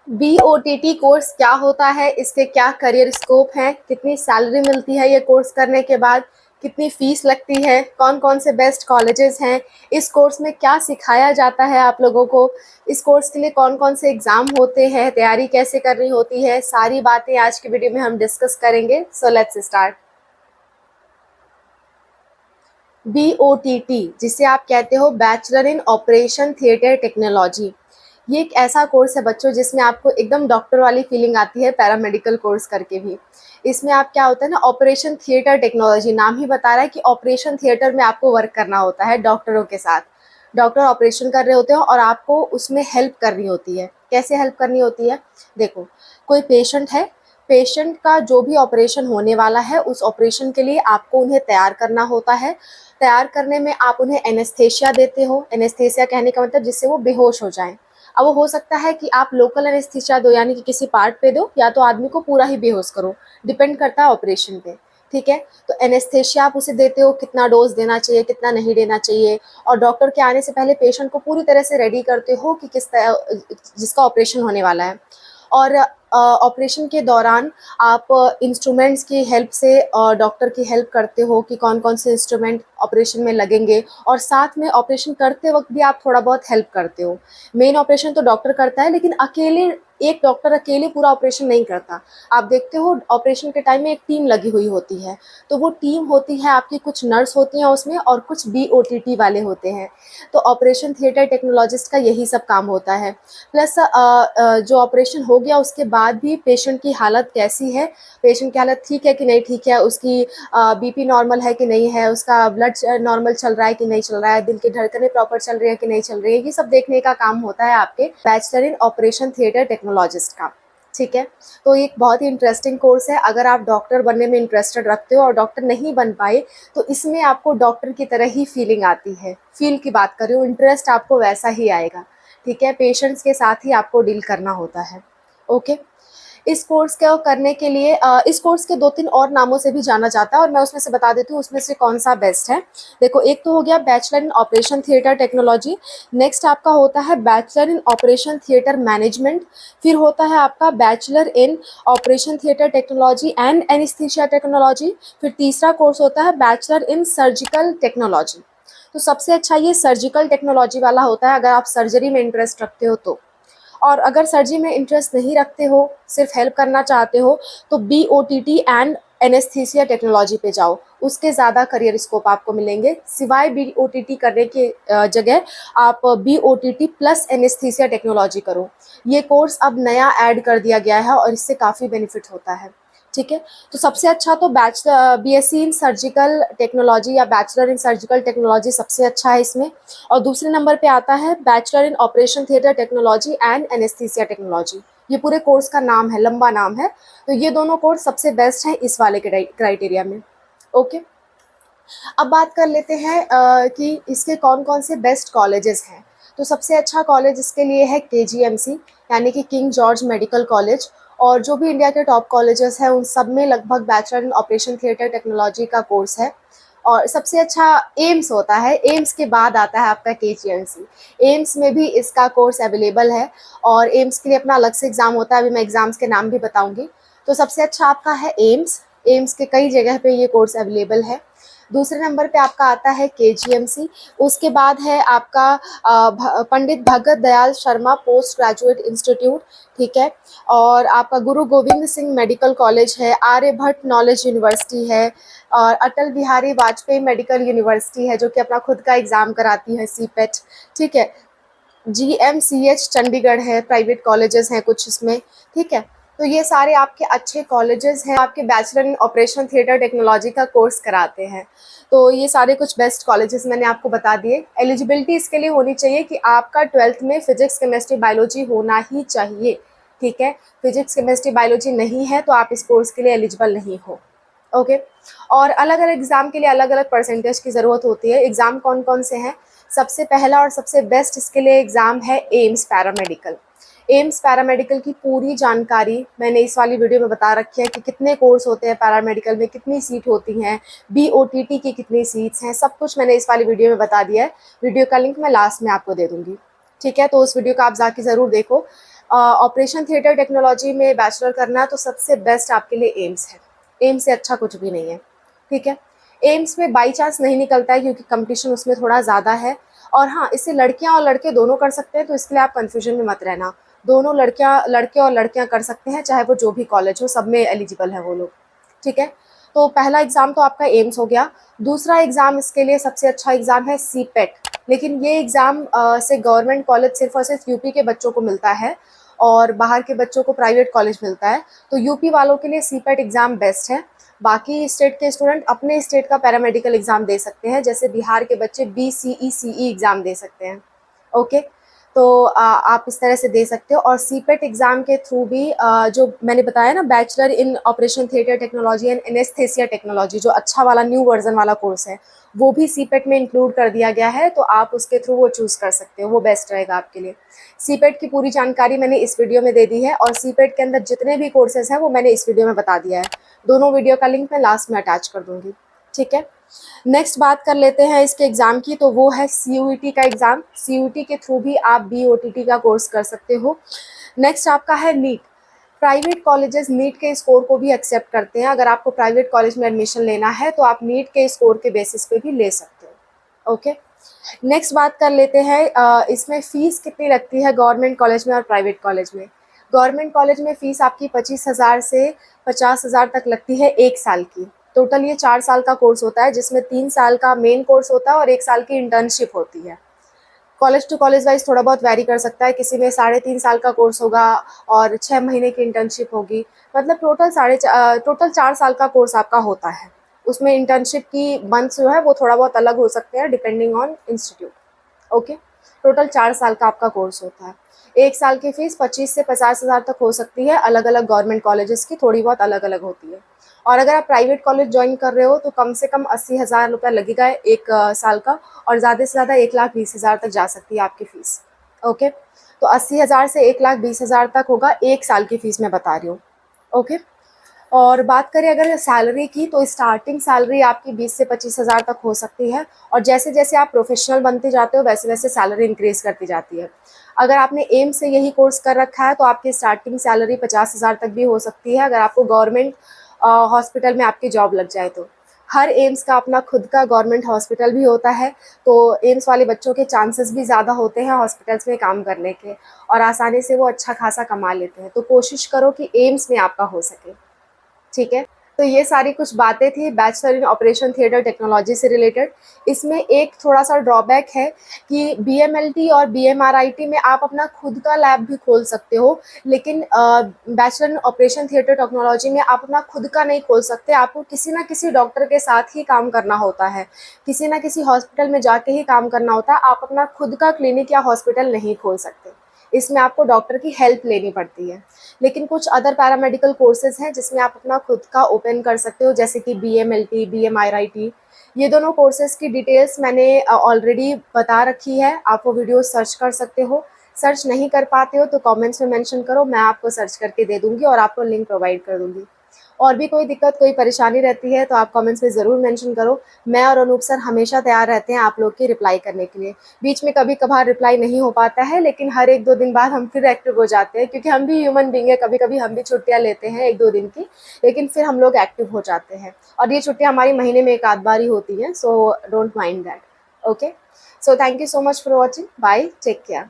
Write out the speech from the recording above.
BOTT course क्या होता है, इसके क्या करियर स्कोप हैं, कितनी सैलरी मिलती है ये कोर्स करने के बाद, कितनी फीस लगती है, कौन कौन से बेस्ट कॉलेजेस हैं, इस कोर्स में क्या सिखाया जाता है आप लोगों को, इस कोर्स के लिए कौन कौन से एग्ज़ाम होते हैं, तैयारी कैसे करनी होती है, सारी बातें आज की वीडियो में हम डिस्कस करेंगे। So let's start. BOTT जिसे आप कहते हो bachelor in operation theatre technology, ये एक ऐसा कोर्स है बच्चों जिसमें आपको एकदम डॉक्टर वाली फीलिंग आती है पैरामेडिकल कोर्स करके भी। इसमें आप क्या होता है ना, ऑपरेशन थिएटर टेक्नोलॉजी नाम ही बता रहा है कि ऑपरेशन थिएटर में आपको वर्क करना होता है डॉक्टरों के साथ। डॉक्टर ऑपरेशन कर रहे होते हैं और आपको उसमें हेल्प करनी होती है। कैसे हेल्प करनी होती है? देखो, कोई पेशेंट है, पेशेंट का जो भी ऑपरेशन होने वाला है उस ऑपरेशन के लिए आपको उन्हें तैयार करना होता है। तैयार करने में आप उन्हें एनेस्थेशिया देते हो। एनेस्थेशिया कहने का मतलब जिससे वो बेहोश हो जाएं। अब वो हो सकता है कि आप लोकल एनेस्थीसिया दो, यानी कि किसी पार्ट पे दो, या तो आदमी को पूरा ही बेहोश करो, डिपेंड करता है ऑपरेशन पे। ठीक है, तो एनेस्थेशिया आप उसे देते हो, कितना डोज देना चाहिए, कितना नहीं देना चाहिए, और डॉक्टर के आने से पहले पेशेंट को पूरी तरह से रेडी करते हो कि जिसका ऑपरेशन होने वाला है। और ऑपरेशन के दौरान आप इंस्ट्रूमेंट्स की हेल्प से डॉक्टर की हेल्प करते हो कि कौन कौन से इंस्ट्रूमेंट ऑपरेशन में लगेंगे, और साथ में ऑपरेशन करते वक्त भी आप थोड़ा बहुत हेल्प करते हो। मेन ऑपरेशन तो डॉक्टर करता है, लेकिन अकेले एक डॉक्टर अकेले पूरा ऑपरेशन नहीं करता। आप देखते हो ऑपरेशन के टाइम में एक टीम लगी हुई होती है, तो वो टीम होती है आपकी, कुछ नर्स होती हैं उसमें और कुछ BOTT वाले होते हैं। तो ऑपरेशन थिएटर टेक्नोलॉजिस्ट का यही सब काम होता है। प्लस जो ऑपरेशन हो गया उसके बाद भी पेशेंट की हालत कैसी है, पेशेंट की हालत ठीक है कि नहीं ठीक है, उसकी BP नॉर्मल है कि नहीं है, उसका ब्लड नॉर्मल चल रहा है कि नहीं चल रहा है, दिल की धड़कनें प्रॉपर चल रही है कि नहीं चल रही है, ये सब देखने का काम होता है आपके bachelor in operation theatre technologist का। ठीक है, तो ये एक बहुत ही इंटरेस्टिंग कोर्स है। अगर आप डॉक्टर बनने में इंटरेस्टेड रखते हो और डॉक्टर नहीं बन पाए, तो इसमें आपको डॉक्टर की तरह ही फीलिंग आती है। फील की बात कर रही हूँ, इंटरेस्ट आपको वैसा ही आएगा। ठीक है, पेशेंट्स के साथ ही आपको डील करना होता है। ओके, इस कोर्स को करने के लिए इस कोर्स के 2-3 और नामों से भी जाना जाता है, और मैं उसमें से बता देती हूँ उसमें से कौन सा बेस्ट है। देखो, एक तो हो गया bachelor in operation theatre technology, next आपका होता है bachelor in operation theatre management, फिर होता है आपका bachelor in operation theatre technology and anaesthesia technology, फिर तीसरा कोर्स होता है बैचलर इन सर्जिकल टेक्नोलॉजी। तो सबसे अच्छा ये सर्जिकल टेक्नोलॉजी वाला होता है, अगर आप सर्जरी में इंटरेस्ट रखते हो तो। और अगर सर्जरी में इंटरेस्ट नहीं रखते हो, सिर्फ हेल्प करना चाहते हो, तो BOTT एंड एनेस्थीसिया टेक्नोलॉजी पे जाओ, उसके ज़्यादा करियर स्कोप आपको मिलेंगे। सिवाय BOTT करने की जगह आप BOTT प्लस एनेस्थीसिया टेक्नोलॉजी करो। ये कोर्स अब नया ऐड कर दिया गया है और इससे काफ़ी बेनिफिट होता है। ठीक है, तो सबसे अच्छा तो BSc इन सर्जिकल टेक्नोलॉजी या बैचलर इन सर्जिकल टेक्नोलॉजी सबसे अच्छा है इसमें। और दूसरे नंबर पे आता है bachelor in operation theatre technology and anaesthesia technology. ये पूरे कोर्स का नाम है, लंबा नाम है। तो ये दोनों कोर्स सबसे बेस्ट हैं इस वाले क्राइटेरिया में। ओके, अब बात कर लेते हैं कि इसके कौन कौन से बेस्ट कॉलेजेस हैं। तो सबसे अच्छा कॉलेज इसके लिए है KGMC, यानी कि किंग जॉर्ज मेडिकल कॉलेज। और जो भी इंडिया के टॉप कॉलेजेस हैं उन सब में लगभग bachelor in operation theatre technology का कोर्स है। और सबसे अच्छा एम्स होता है, एम्स के बाद आता है आपका KGMC। एम्स में भी इसका कोर्स अवेलेबल है, और एम्स के लिए अपना अलग से एग्ज़ाम होता है, अभी मैं एग्ज़ाम्स के नाम भी बताऊंगी। तो सबसे अच्छा आपका है एम्स। एम्स के कई जगह पे ये कोर्स अवेलेबल है। दूसरे नंबर पे आपका आता है KGMC। उसके बाद है आपका Pandit Bhagat Dayal Sharma post graduate institute. ठीक है, और आपका गुरु गोविंद सिंह मेडिकल कॉलेज है, आर्यभट्ट नॉलेज यूनिवर्सिटी है, और अटल बिहारी वाजपेयी मेडिकल यूनिवर्सिटी है जो कि अपना खुद का एग्ज़ाम कराती है, CPET। ठीक है, GMCH चंडीगढ़ है, प्राइवेट कॉलेजेस हैं कुछ इसमें। ठीक है, तो ये सारे आपके अच्छे कॉलेजेस हैं, आपके bachelor in operation theatre technology का कोर्स कराते हैं। तो ये सारे कुछ बेस्ट कॉलेजेस मैंने आपको बता दिए। एलिजिबिलिटी इसके लिए होनी चाहिए कि आपका 12th में फिजिक्स केमिस्ट्री बायोलॉजी होना ही चाहिए। ठीक है, फिजिक्स केमिस्ट्री बायोलॉजी नहीं है तो आप इस कोर्स के लिए एलिजिबल नहीं हो। ओके, और अलग अलग एग्ज़ाम के लिए अलग अलग परसेंटेज की ज़रूरत होती है। एग्ज़ाम कौन कौन से हैं? सबसे पहला और सबसे बेस्ट इसके लिए एग्ज़ाम है एम्स पैरामेडिकल। एम्स पैरामेडिकल की पूरी जानकारी मैंने इस वाली वीडियो में बता रखी है कि कितने कोर्स होते हैं पैरामेडिकल में, कितनी सीट होती हैं, BOTT की कितनी सीट्स हैं, सब कुछ मैंने इस वाली वीडियो में बता दिया है। वीडियो का लिंक मैं लास्ट में आपको दे दूँगी। ठीक है, तो उस वीडियो को आप जाके ज़रूर देखो। ऑपरेशन थिएटर टेक्नोलॉजी में बैचलर करना है तो सबसे बेस्ट आपके लिए एम्स है। एम्स से अच्छा कुछ भी नहीं है, ठीक है। एम्स में बाई चांस नहीं निकलता है क्योंकि कंपटीशन उसमें थोड़ा ज़्यादा है। और हाँ, इसे लड़कियां और लड़के दोनों कर सकते हैं, तो इसके लिए आप कन्फ्यूजन में मत रहना। दोनों लड़के और लड़कियां कर सकते हैं, चाहे वो जो भी कॉलेज हो, सब में एलिजिबल है वो लोग, ठीक है। तो पहला एग्ज़ाम तो आपका एम्स हो गया। दूसरा एग्ज़ाम इसके लिए सबसे अच्छा एग्ज़ाम है सीपेट। लेकिन ये एग्ज़ाम से गवर्नमेंट कॉलेज सिर्फ और सिर्फ यूपी के बच्चों को मिलता है और बाहर के बच्चों को प्राइवेट कॉलेज मिलता है। तो यूपी वालों के लिए सीपेट एग्ज़ाम बेस्ट है। बाकी स्टेट के स्टूडेंट अपने स्टेट का पैरामेडिकल एग्ज़ाम दे सकते हैं, जैसे बिहार के बच्चे BCE एग्ज़ाम दे सकते हैं, ओके। तो आप इस तरह से दे सकते हो। और सीपेट एग्ज़ाम के थ्रू भी जो मैंने बताया ना, bachelor in operation theatre technology and anaesthesia technology, जो अच्छा वाला न्यू वर्जन वाला कोर्स है, वो भी सीपेट में इंक्लूड कर दिया गया है। तो आप उसके थ्रू वो चूज़ कर सकते हो, वो बेस्ट रहेगा आपके लिए। सीपेट की पूरी जानकारी मैंने इस वीडियो में दे दी है और सीपेट के अंदर जितने भी कोर्सेज हैं वो मैंने इस वीडियो में बता दिया है। दोनों वीडियो का लिंक मैं लास्ट में अटैच कर दूँगी, ठीक है। नेक्स्ट बात कर लेते हैं इसके एग्ज़ाम की, तो वो है CUET का एग्ज़ाम। CUET के थ्रू भी आप BOTT का कोर्स कर सकते हो। नेक्स्ट आपका है नीट। प्राइवेट कॉलेजेस नीट के स्कोर को भी एक्सेप्ट करते हैं। अगर आपको प्राइवेट कॉलेज में एडमिशन लेना है तो आप नीट के स्कोर के बेसिस पे भी ले सकते हो, ओके। नेक्स्ट बात कर लेते हैं इसमें फ़ीस कितनी लगती है गवर्नमेंट कॉलेज में और प्राइवेट कॉलेज में। गवर्नमेंट कॉलेज में फ़ीस आपकी 25,000 से 50,000 तक लगती है 1 साल की। टोटल ये 4 साल का कोर्स होता है, जिसमें 3 साल का मेन कोर्स होता है और 1 साल की इंटर्नशिप होती है। कॉलेज टू कॉलेज वाइज थोड़ा बहुत वैरी कर सकता है, किसी में 3.5 साल का कोर्स होगा और 6 महीने की इंटर्नशिप होगी। मतलब टोटल 4 साल का कोर्स आपका होता है। उसमें इंटर्नशिप की मंथ्स जो है वो थोड़ा बहुत अलग हो सकते हैं depending on institute, okay. Total 4 साल का आपका कोर्स होता है। 1 साल की फ़ीस 25 से 50,000 तक हो सकती है। अलग अलग गवर्नमेंट कॉलेजेस की थोड़ी बहुत अलग अलग होती है। और अगर आप प्राइवेट कॉलेज ज्वाइन कर रहे हो तो कम से कम 80,000 रुपये लगेगा 1 साल का, और ज़्यादा से ज़्यादा 1,20,000 तक जा सकती है आपकी फ़ीस, ओके। तो 80,000 से 1,20,000 तक होगा 1 साल की फ़ीस मैं बता रही हूँ, ओके। और बात करें अगर सैलरी की, तो स्टार्टिंग सैलरी आपकी 20 से 25,000 तक हो सकती है और जैसे जैसे आप प्रोफेशनल बनते जाते हो वैसे वैसे सैलरी इंक्रीज़ करती जाती है। अगर आपने एम से यही कोर्स कर रखा है तो आपकी स्टार्टिंग सैलरी 50,000 तक भी हो सकती है, अगर आपको गवर्नमेंट हॉस्पिटल में आपकी जॉब लग जाए तो। हर एम्स का अपना खुद का गवर्नमेंट हॉस्पिटल भी होता है, तो एम्स वाले बच्चों के चांसेस भी ज़्यादा होते हैं हॉस्पिटल्स में काम करने के, और आसानी से वो अच्छा खासा कमा लेते हैं। तो कोशिश करो कि एम्स में आपका हो सके, ठीक है। तो ये सारी कुछ बातें थी bachelor in operation theatre technology से रिलेटेड। इसमें एक थोड़ा-सा ड्रॉबैक है कि BMLT और BMRIT में आप अपना खुद का लैब भी खोल सकते हो, लेकिन bachelor in operation theatre technology में आप अपना खुद का नहीं खोल सकते। आपको किसी न किसी डॉक्टर के साथ ही काम करना होता है, किसी न किसी हॉस्पिटल में जाके ही काम करना होता है। आप अपना खुद का क्लिनिक या हॉस्पिटल नहीं खोल सकते, इसमें आपको डॉक्टर की हेल्प लेनी पड़ती है। लेकिन कुछ अदर पैरामेडिकल कोर्सेज़ हैं जिसमें आप अपना खुद का ओपन कर सकते हो, जैसे कि BMLT, BMRIT। ये दोनों कोर्सेज़ की डिटेल्स मैंने ऑलरेडी बता रखी है, आप वो वीडियो सर्च कर सकते हो। सर्च नहीं कर पाते हो तो कमेंट्स में मेंशन करो, मैं आपको सर्च करके दे दूँगी और आपको लिंक प्रोवाइड कर दूँगी। और भी कोई दिक्कत, कोई परेशानी रहती है तो आप कमेंट्स में ज़रूर मेंशन करो। मैं और अनूप सर हमेशा तैयार रहते हैं आप लोग की रिप्लाई करने के लिए। बीच में कभी-कभार रिप्लाई नहीं हो पाता है, लेकिन हर 1-2 दिन बाद हम फिर एक्टिव हो जाते हैं, क्योंकि हम भी ह्यूमन बीइंग हैं, कभी-कभी हम भी छुट्टियाँ लेते हैं 1-2 दिन की, लेकिन फिर हम लोग एक्टिव हो जाते हैं। और ये छुट्टियाँ हमारी महीने में 1 आध बार ही होती हैं, so don't mind that, okay. So thank you so much for watching, bye, take care.